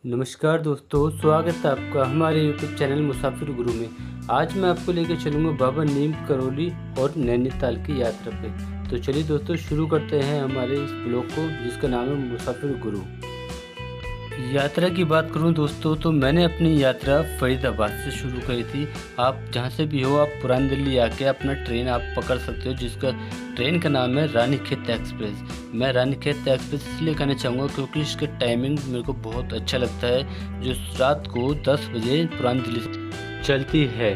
नमस्कार दोस्तों, स्वागत है आपका हमारे यूट्यूब चैनल मुसाफिर गुरु में। आज मैं आपको लेकर चलूँगा बाबा नीम करोली और नैनीताल की यात्रा पे। तो चलिए दोस्तों, शुरू करते हैं हमारे इस ब्लॉग को, जिसका नाम है मुसाफिर गुरु। यात्रा की बात करूं दोस्तों, तो मैंने अपनी यात्रा फरीदाबाद से शुरू करी थी। आप जहां से भी हो, आप पुरानी दिल्ली आके अपना ट्रेन आप पकड़ सकते हो, जिसका ट्रेन का नाम है रानीखेत एक्सप्रेस। मैं रानीखेत एक्सप्रेस इसलिए कहना चाहूँगा क्योंकि इसका टाइमिंग मेरे को बहुत अच्छा लगता है, जो रात को 10 बजे पुरानी दिल्ली से चलती है।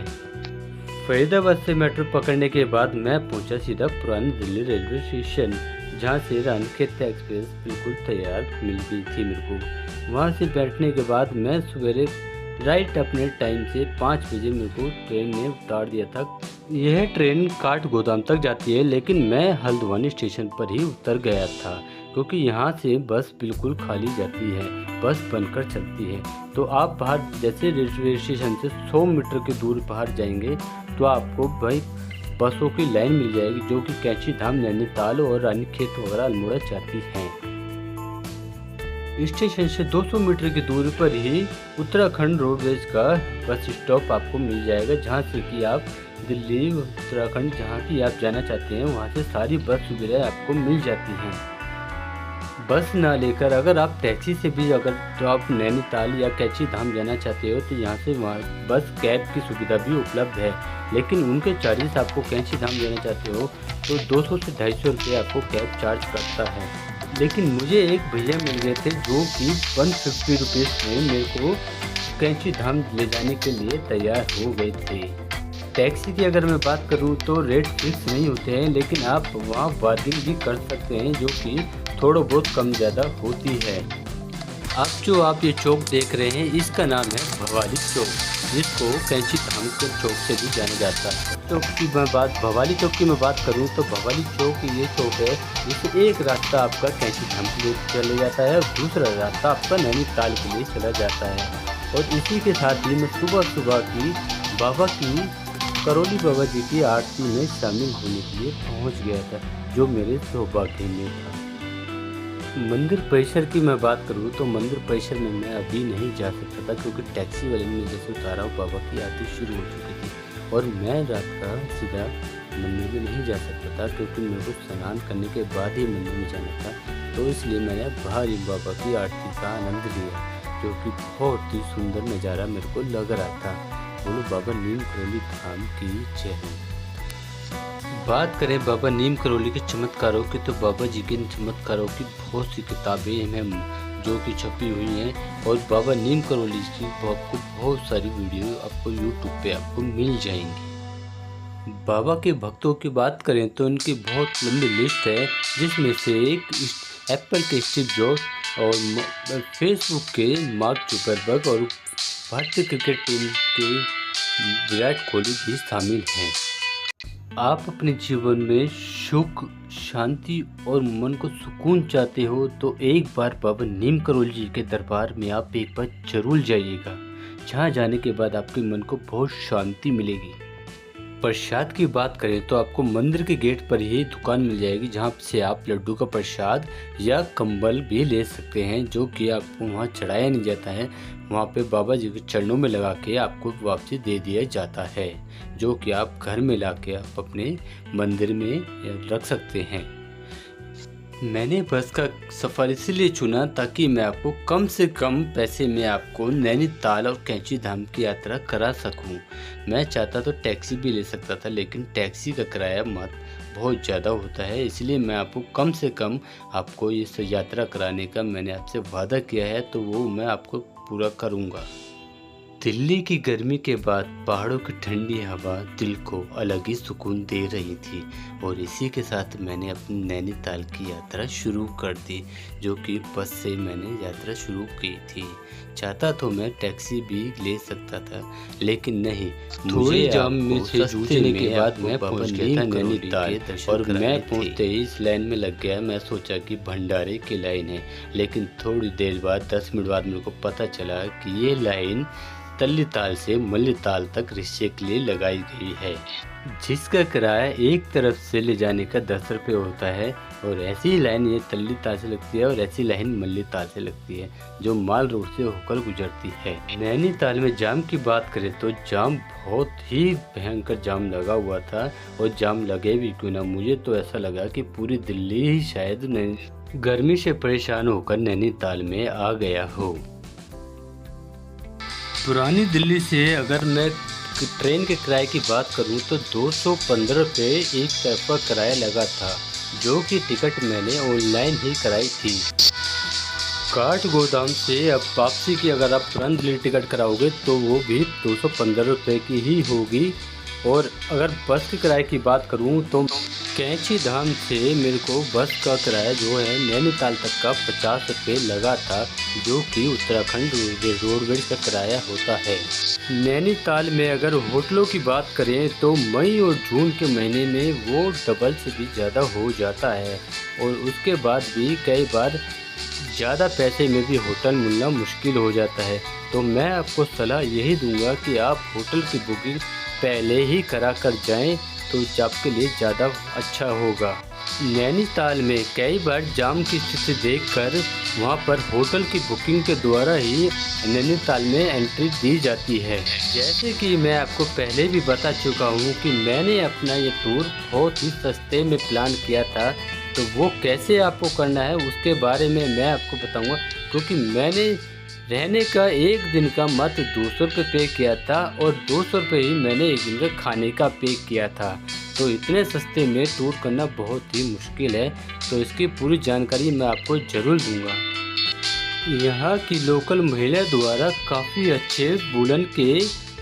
फरीदाबाद से मेट्रो पकड़ने के बाद मैं पहुंचा सीधा पुरानी दिल्ली रेलवे स्टेशन, जहां से रानीखेत एक्सप्रेस बिल्कुल तैयार मिल गई थी मेरे को। वहां से बैठने के बाद मैं सवेरे राइट अपने टाइम से 5 बजे मेरे को ट्रेन ने उतार दिया था। यह ट्रेन काठ गोदाम तक जाती है, लेकिन मैं हल्द्वानी स्टेशन पर ही उतर गया था, क्योंकि यहाँ से बस बिल्कुल खाली जाती है, बस बनकर चलती है। तो आप बाहर जैसे रेलवे स्टेशन से 100 मीटर की दूर बाहर जाएंगे तो आपको भाई बसों की लाइन मिल जाएगी, जो कि कैंची धाम, नैनीताल और रानीखेत वगैरह अल्मोड़ा जाती हैं। स्टेशन से 200 मीटर की दूरी पर ही उत्तराखंड रोडवेज का बस स्टॉप आपको मिल जाएगा, जहां से कि आप दिल्ली, उत्तराखंड जहां की आप जाना चाहते हैं वहां से सारी बस सुविधाएं आपको मिल जाती हैं। बस ना लेकर अगर आप टैक्सी से भी अगर तो आप नैनीताल या कैंची धाम जाना चाहते हो, तो यहाँ से वहाँ बस कैब की सुविधा भी उपलब्ध है, लेकिन उनके चार्जेस आपको कैंची धाम जाना चाहते हो तो 200 से 250 रुपये आपको कैब चार्ज करता है। लेकिन मुझे एक भैया मिल गए थे जो कि 150 रुपीज़ में मेरे को कैंची धाम ले जाने के लिए तैयार हो गए थे। टैक्सी की अगर मैं बात करूं तो रेट फिक्स नहीं होते हैं, लेकिन आप वहां बार्गिंग भी कर सकते हैं, जो कि थोड़ा बहुत कम ज़्यादा होती है। आप ये चौक देख रहे हैं, इसका नाम है भवाली चौक, जिसको कैंची धाम के चौक से भी जाना जाता है। भवाली चौक की मैं बात करूं तो भवाली चौक ये चौक है जिससे एक रास्ता आपका कैंची धाम के लिए चला जाता है और दूसरा रास्ता आपका नैनीताल के लिए चला जाता है। और इसी के साथ ही मैं सुबह सुबह की बाबा की करोली बाबा जी की आरती में शामिल होने के लिए पहुंच गया था, जो मेरे सौभाग्य में था। मंदिर परिसर की मैं बात करूं तो मंदिर परिसर में मैं अभी नहीं जा सकता था, क्योंकि टैक्सी वाले ने जैसे उतारा बाबा की आरती शुरू हो चुकी थी और मैं रात का सीधा मंदिर में नहीं जा सकता था, क्योंकि मेरे को स्नान करने के बाद ही मंदिर में जाना था। तो इसलिए मैंने बाहर ही बाबा की आरती का आनंद लिया, जो कि बहुत ही सुंदर नज़ारा मेरे को लग रहा था। बोलो बाबा नीम करोली धाम की जय हो। बात करें बाबा नीम करोली के चमत्कारों की, तो बाबा जी के चमत्कारों की बहुत सी किताबें हैं जो कि छपी हुई हैं, और बाबा नीम करोली की आपको बहुत सारी वीडियो आपको यूट्यूब पे आपको मिल जाएंगी। बाबा के भक्तों की बात करें तो उनकी बहुत लंबी लिस्ट है, जिसमें से एक एप्पल के स्टीव जॉब्स और फेसबुक के मार्क जुकरबर्ग और भारतीय क्रिकेट टीम के विराट कोहली भी शामिल हैं। आप अपने जीवन में सुख, शांति और मन को सुकून चाहते हो तो एक बार बाबा नीम करोली जी के दरबार में आप एक बार जरूर जाइएगा, जहाँ जाने के बाद आपके मन को बहुत शांति मिलेगी। प्रसाद की बात करें तो आपको मंदिर के गेट पर ही दुकान मिल जाएगी, जहाँ से आप लड्डू का प्रसाद या कंबल भी ले सकते हैं, जो कि आपको वहाँ चढ़ाया नहीं जाता है, वहाँ पे बाबा जी के चरणों में लगा के आपको वापसी दे दिया जाता है, जो कि आप घर में ला के आप अपने मंदिर में रख सकते हैं। मैंने बस का सफ़र इसलिए चुना ताकि मैं आपको कम से कम पैसे में आपको नैनीताल और कैंची धाम की यात्रा करा सकूं। मैं चाहता तो टैक्सी भी ले सकता था, लेकिन टैक्सी का किराया बहुत ज़्यादा होता है, इसलिए मैं आपको कम से कम आपको इस यात्रा कराने का मैंने आपसे वादा किया है, तो वो मैं आपको पूरा करूँगा। दिल्ली की गर्मी के बाद पहाड़ों की ठंडी हवा दिल को अलग ही सुकून दे रही थी, और इसी के साथ मैंने अपनी नैनीताल की यात्रा शुरू कर दी, जो कि बस से मैंने यात्रा शुरू की थी। चाहता तो मैं टैक्सी भी ले सकता था, लेकिन नहीं, थोड़ी जाम में से जूझने के बाद मैं पहुंच गया था नैनीताल, और मैं पहुंचते ही इस लाइन में लग गया। मैं सोचा कि भंडारे की लाइन है, लेकिन थोड़ी देर बाद 10 मिनट बाद मेरे को पता चला कि ये लाइन तल्ली ताल से मल्ली ताल तक रिक्शे के लिए लगाई गई है, जिसका किराया एक तरफ से ले जाने का 10 रुपये होता है। और ऐसी ही लाइन ये तल्ली ताल से लगती है और ऐसी लाइन मल्ली ताल से लगती है, जो माल रोड से होकर गुजरती है। नैनीताल में जाम की बात करें तो जाम बहुत ही भयंकर जाम लगा हुआ था, और जाम लगे भी क्यों ना, मुझे तो ऐसा लगा कि पूरी दिल्ली ही शायद गर्मी से परेशान होकर नैनीताल में आ गया हो। पुरानी दिल्ली से अगर मैं ट्रेन के किराए की बात करूं तो 215 रुपये एक तरफ का किराया लगा था, जो कि टिकट मैंने ऑनलाइन ही कराई थी। काठ गोदाम से अब वापसी की अगर आप पुरानी दिल्ली टिकट कराओगे तो वो भी 215 रुपये की ही होगी। और अगर बस के किराए की बात करूं तो कैंची धाम से मेरे को बस का किराया जो है नैनीताल तक का 50 रुपये लगा था, जो कि उत्तराखंड रोडवेज का किराया होता है। नैनीताल में अगर होटलों की बात करें तो मई और जून के महीने में वो डबल से भी ज़्यादा हो जाता है, और उसके बाद भी कई बार ज़्यादा पैसे में भी होटल मिलना मुश्किल हो जाता है। तो मैं आपको सलाह यही दूंगा कि आप होटल की बुकिंग पहले ही करा कर जाएँ, तो आपके लिए ज़्यादा अच्छा होगा। नैनीताल में कई बार जाम की स्थिति देखकर वहां पर होटल की बुकिंग के द्वारा ही नैनीताल में एंट्री दी जाती है। जैसे कि मैं आपको पहले भी बता चुका हूं कि मैंने अपना ये टूर बहुत ही सस्ते में प्लान किया था, तो वो कैसे आपको करना है उसके बारे में मैं आपको बताऊंगा। क्योंकि मैंने रहने का एक दिन का मात्र 200 रुपये पे किया था, और 200 रुपये ही मैंने एक दिन का खाने का पे किया था। तो इतने सस्ते में टूर करना बहुत ही मुश्किल है, तो इसकी पूरी जानकारी मैं आपको ज़रूर दूंगा। यहाँ की लोकल महिला द्वारा काफ़ी अच्छे वूलन के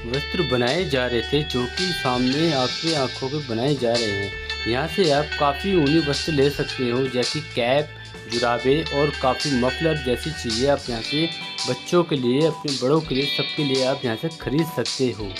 वस्त्र बनाए जा रहे थे, जो कि सामने आपकी आंखों पे बनाए जा रहे हैं। यहाँ से आप काफ़ी ऊनी वस्त्र ले सकते हो, जैसे कैप, जुराबे और काफ़ी मफलर जैसी चीज़ें आप यहाँ से बच्चों के लिए, अपने बड़ों के लिए, सबके लिए आप यहाँ से खरीद सकते हो।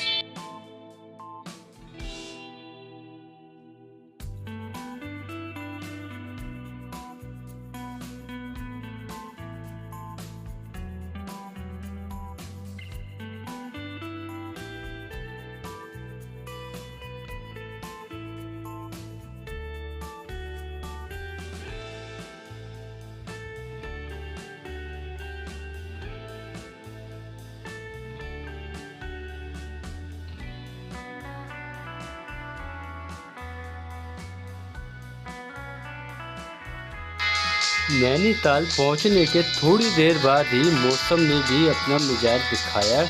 नैनीताल पहुंचने के थोड़ी देर बाद ही मौसम ने भी अपना मिजाज दिखाया,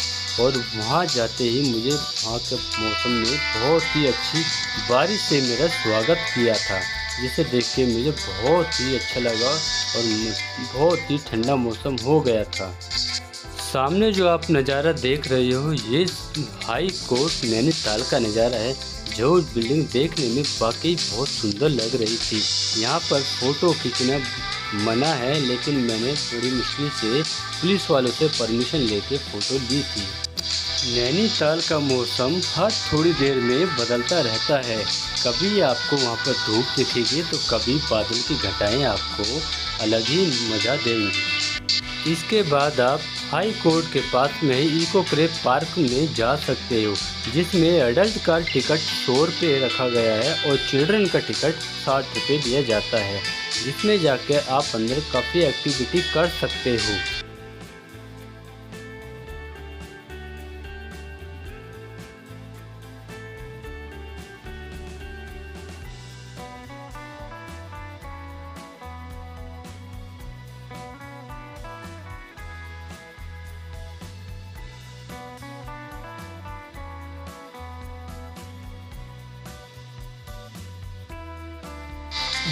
और वहां जाते ही मुझे वहां के मौसम ने बहुत ही अच्छी बारिश से मेरा स्वागत किया था, जिसे देख के मुझे बहुत ही अच्छा लगा और बहुत ही ठंडा मौसम हो गया था। सामने जो आप नज़ारा देख रहे हो ये हाई कोर्ट नैनीताल का नज़ारा है, जो बिल्डिंग देखने में वाकई बहुत सुंदर लग रही थी। यहाँ पर फ़ोटो खींचना मना है, लेकिन मैंने थोड़ी मुश्किल से पुलिस वालों से परमिशन लेके फ़ोटो ली थी। नैनीताल का मौसम हर थोड़ी देर में बदलता रहता है, कभी आपको वहाँ पर धूप दिखेगी तो कभी बादल की घटाएं आपको अलग ही मज़ा देंगी। इसके बाद आप हाई कोर्ट के पास में ही इको क्रेप पार्क में जा सकते हो, जिसमें एडल्ट का टिकट 100 रुपये रखा गया है और चिल्ड्रन का टिकट 60 रुपये दिया जाता है, जिसमें जाकर आप अंदर काफ़ी एक्टिविटी कर सकते हो।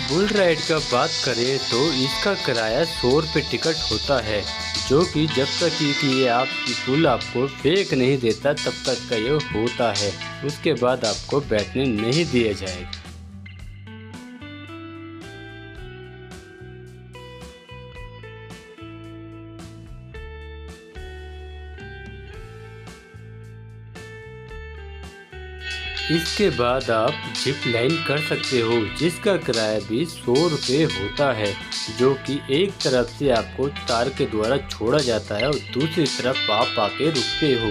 बुल राइड का बात करें तो इसका किराया 100 रुपये टिकट होता है, जो कि जब तक कि ये आप बुल आपको फेंक नहीं देता तब तक का ये होता है, उसके बाद आपको बैठने नहीं दिया जाएगा। इसके बाद आप जिप लाइन कर सकते हो, जिसका किराया भी 100 रुपये होता है, जो कि एक तरफ से आपको तार के द्वारा छोड़ा जाता है और दूसरी तरफ आप आके रुकते हो।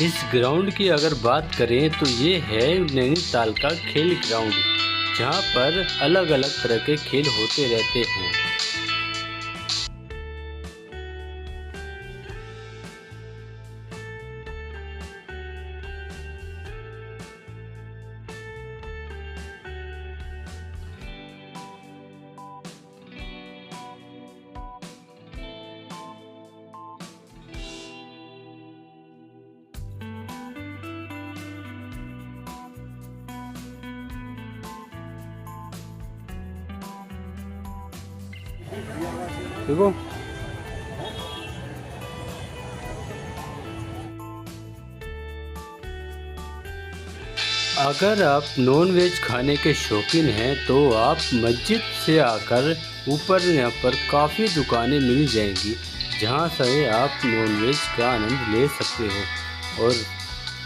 इस ग्राउंड की अगर बात करें तो ये है नैनीताल का खेल ग्राउंड, जहाँ पर अलग अलग तरह के खेल होते रहते हैं। देखो अगर आप नॉन वेज खाने के शौकीन हैं तो आप मस्जिद से आकर ऊपर यहाँ पर काफ़ी दुकानें मिल जाएंगी, जहाँ से आप नॉन वेज का आनंद ले सकते हो। और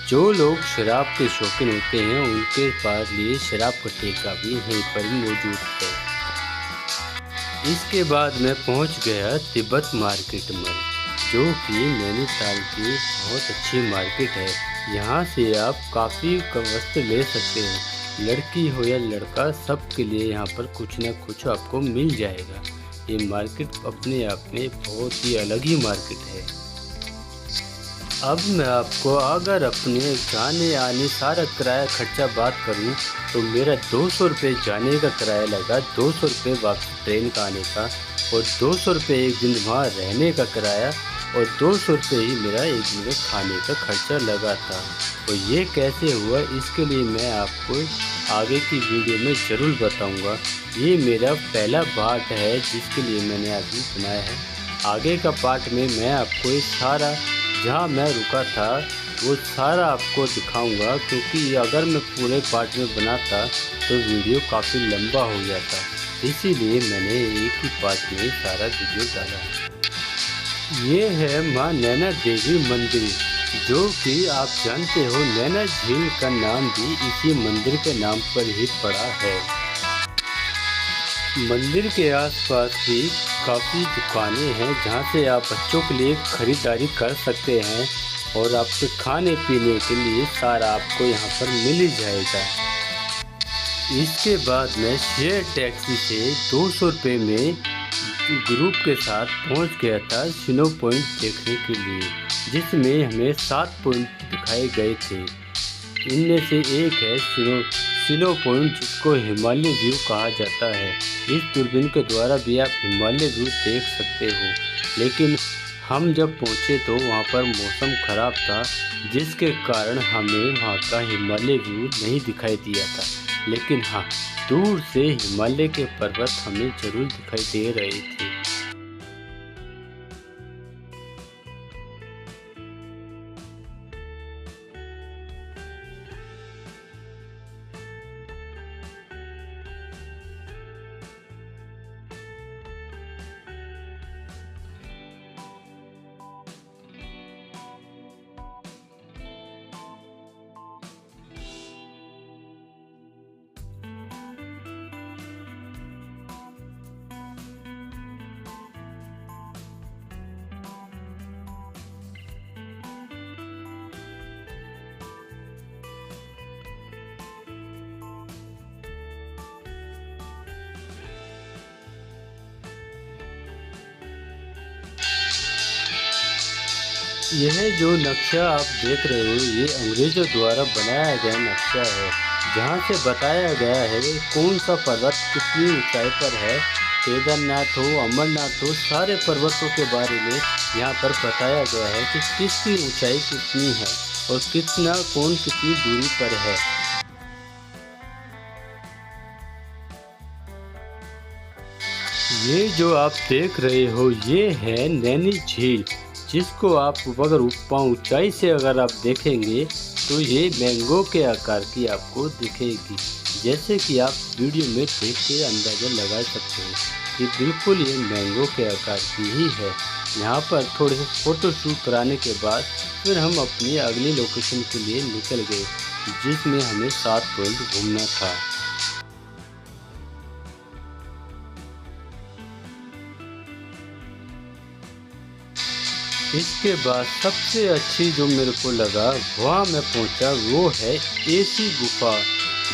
जो लोग शराब के शौकीन होते हैं उनके पास लिए शराब का ठेका भी यहीं पर मौजूद है। इसके बाद मैं पहुंच गया तिब्बत मार्केट में, जो कि नैनीताल की बहुत अच्छी मार्केट है। यहाँ से आप काफ़ी वस्त्र ले सकते हैं, लड़की हो या लड़का सबके लिए यहाँ पर कुछ ना कुछ आपको मिल जाएगा। ये मार्केट अपने आप में बहुत ही अलग ही मार्केट है। अब मैं आपको अगर अपने जाने आने सारा किराया खर्चा बात करूं तो मेरा 200 रुपये जाने का किराया लगा, 200 रुपये वापस ट्रेन का आने का, और 200 रुपये एक दिन वहाँ रहने का किराया, और 200 रुपये ही मेरा एक दिन में खाने का खर्चा लगा था। तो ये कैसे हुआ, इसके लिए मैं आपको आगे की वीडियो में ज़रूर बताऊँगा। ये मेरा पहला पार्ट है जिसके लिए मैंने अभी बनाया है। आगे का पार्ट में मैं आपको ये सारा जहाँ मैं रुका था वो सारा आपको दिखाऊंगा, क्योंकि अगर मैं पूरे पार्ट में बनाता तो वीडियो काफ़ी लंबा हो जाता, इसीलिए मैंने एक ही पार्ट में सारा वीडियो डाला। ये है माँ नैना देवी मंदिर, जो कि आप जानते हो नैना झील का नाम भी इसी मंदिर के नाम पर ही पड़ा है। मंदिर के आसपास भी काफ़ी दुकानें हैं जहां से आप बच्चों के लिए ख़रीदारी कर सकते हैं, और आपके खाने पीने के लिए सारा आपको यहां पर मिल ही जाएगा। इसके बाद मैं शेयर टैक्सी से 200 रुपये में ग्रुप के साथ पहुंच गया था स्नो पॉइंट देखने के लिए, जिसमें हमें 7 पॉइंट दिखाए गए थे। इनमें से एक है स्नो पॉइंट, जिसको हिमालय व्यू कहा जाता है। इस दूरबीन के द्वारा भी आप हिमालय व्यू देख सकते हो, लेकिन हम जब पहुँचे तो वहाँ पर मौसम ख़राब था, जिसके कारण हमें वहाँ का हिमालय व्यू नहीं दिखाई दिया था। लेकिन हाँ, दूर से हिमालय के पर्वत हमें ज़रूर दिखाई दे रहे थे। यह जो नक्शा आप देख रहे हो ये अंग्रेज़ों द्वारा बनाया गया नक्शा है, जहाँ से बताया गया है कौन सा पर्वत कितनी ऊंचाई पर है। केदारनाथ हो, अमरनाथ हो, सारे पर्वतों के बारे में यहाँ पर बताया गया है कि किसकी ऊंचाई कितनी है और कौन कितनी दूरी पर है। ये जो आप देख रहे हो ये है नैनी झील, जिसको आप अगर ऊंचाई से अगर आप देखेंगे तो ये मैंगो के आकार की आपको दिखेगी। जैसे कि आप वीडियो में देख के अंदाज़ा लगा सकते हैं कि बिल्कुल ये मैंगो के आकार की ही है। यहाँ पर थोड़े से फ़ोटो शूट कराने के बाद फिर हम अपनी अगली लोकेशन के लिए निकल गए, जिसमें हमें 7 पॉइंट घूमना था। इसके बाद सबसे अच्छी जो मेरे को लगा वहाँ मैं पहुँचा वो है एसी गुफा।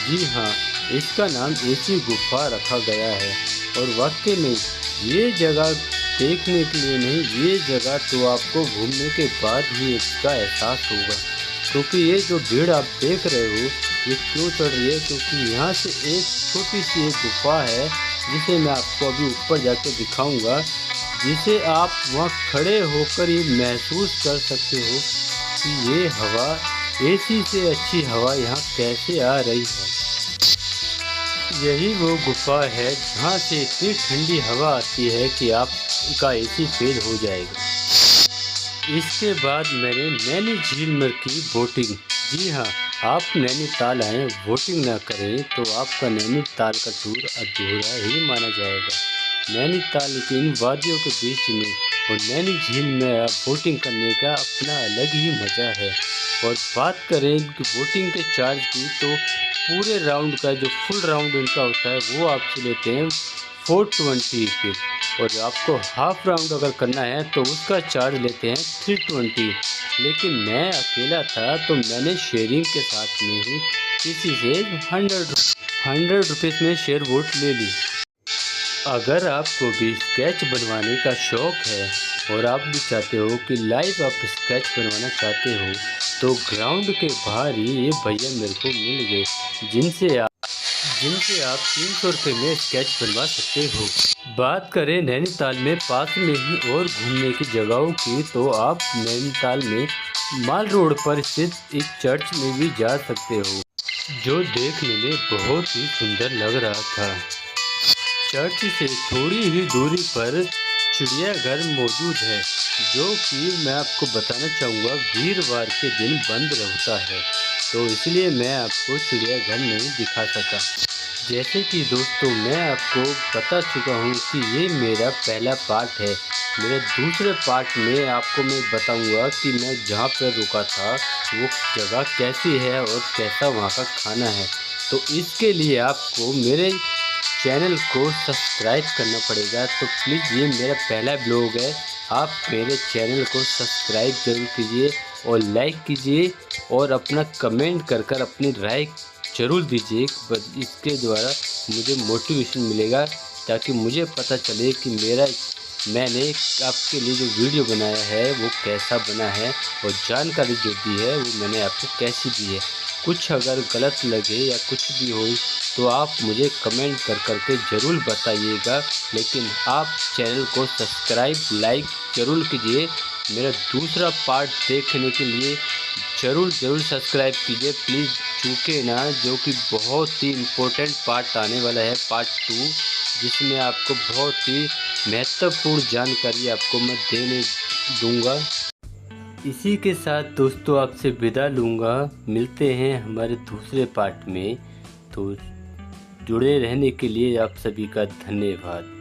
जी हाँ, इसका नाम एसी गुफा रखा गया है। और वाकई में ये जगह देखने के लिए नहीं, ये जगह तो आपको घूमने के बाद ही इसका एहसास होगा। क्योंकि ये जो भीड़ आप देख रहे हो ये क्यों चढ़ रही है, क्योंकि यहाँ से एक छोटी सी एक गुफा है जिसे मैं आपको अभी ऊपर जाके दिखाऊंगा, जिसे आप वहाँ खड़े होकर ये महसूस कर सकते हो कि ये हवा, एसी से अच्छी हवा यहाँ कैसे आ रही है। यही वो गुफा है जहाँ से इतनी ठंडी हवा आती है कि आपका एसी फेल हो जाएगा। इसके बाद मैंने नैनी झील में की बोटिंग। जी हाँ, आप नैनीताल आएँ, बोटिंग ना करें तो आपका नैनीताल का टूर अधूरा ही माना जाएगा। नैनीताल की इन वादियों के बीच में और नैनी झील में बोटिंग करने का अपना अलग ही मज़ा है। और बात करें इनकी बोटिंग के चार्ज की तो पूरे राउंड का जो फुल राउंड इनका होता है वो आपसे लेते हैं 420 रुपये। और आपको हाफ राउंड अगर करना है तो उसका चार्ज लेते हैं 320। लेकिन मैं अकेला था तो मैंने शेयरिंग के साथ में ही किसी से 100 रुपीज़ में शेयर बोट ले ली। अगर आपको भी स्केच बनवाने का शौक़ है और आप भी चाहते हो कि लाइव आप स्केच बनवाना चाहते हो तो ग्राउंड के बाहर ही ये भैया मेरे को मिल गए, जिनसे आप 300 रुपये में स्केच बनवा सकते हो। बात करें नैनीताल में पास में ही और घूमने की जगहों की तो आप नैनीताल में माल रोड पर स्थित एक चर्च में भी जा सकते हो, जो देखने में बहुत ही सुंदर लग रहा था। चर्च से थोड़ी ही दूरी पर चिड़ियाघर मौजूद है, जो कि मैं आपको बताना चाहूँगा वीरवार के दिन बंद रहता है, तो इसलिए मैं आपको चिड़ियाघर नहीं दिखा सका। जैसे कि दोस्तों मैं आपको बता चुका हूँ कि ये मेरा पहला पार्ट है। मेरे दूसरे पार्ट में आपको मैं बताऊँगा कि मैं जहाँ पर रुका था वो जगह कैसी है और कैसा वहाँ का खाना है। तो इसके लिए आपको मेरे चैनल को सब्सक्राइब करना पड़ेगा। तो प्लीज़ ये मेरा पहला ब्लॉग है, आप मेरे चैनल को सब्सक्राइब ज़रूर कीजिए और लाइक कीजिए और अपना कमेंट कर अपनी राय ज़रूर दीजिए। इसके द्वारा मुझे मोटिवेशन मिलेगा ताकि मुझे पता चले कि मैंने आपके लिए जो वीडियो बनाया है वो कैसा बना है और जानकारी जो दी है वो मैंने आपको कैसी दी है। कुछ अगर गलत लगे या कुछ भी हो तो आप मुझे कमेंट करके ज़रूर बताइएगा। लेकिन आप चैनल को सब्सक्राइब लाइक ज़रूर कीजिए। मेरा दूसरा पार्ट देखने के लिए ज़रूर सब्सक्राइब कीजिए प्लीज़, चूके ना, जो कि बहुत ही इम्पोर्टेंट पार्ट आने वाला है, पार्ट 2, जिसमें आपको बहुत ही महत्वपूर्ण जानकारी आपको मैं देने दूंगा। इसी के साथ दोस्तों आपसे विदा लूँगा, मिलते हैं हमारे दूसरे पार्ट में। तो जुड़े रहने के लिए आप सभी का धन्यवाद।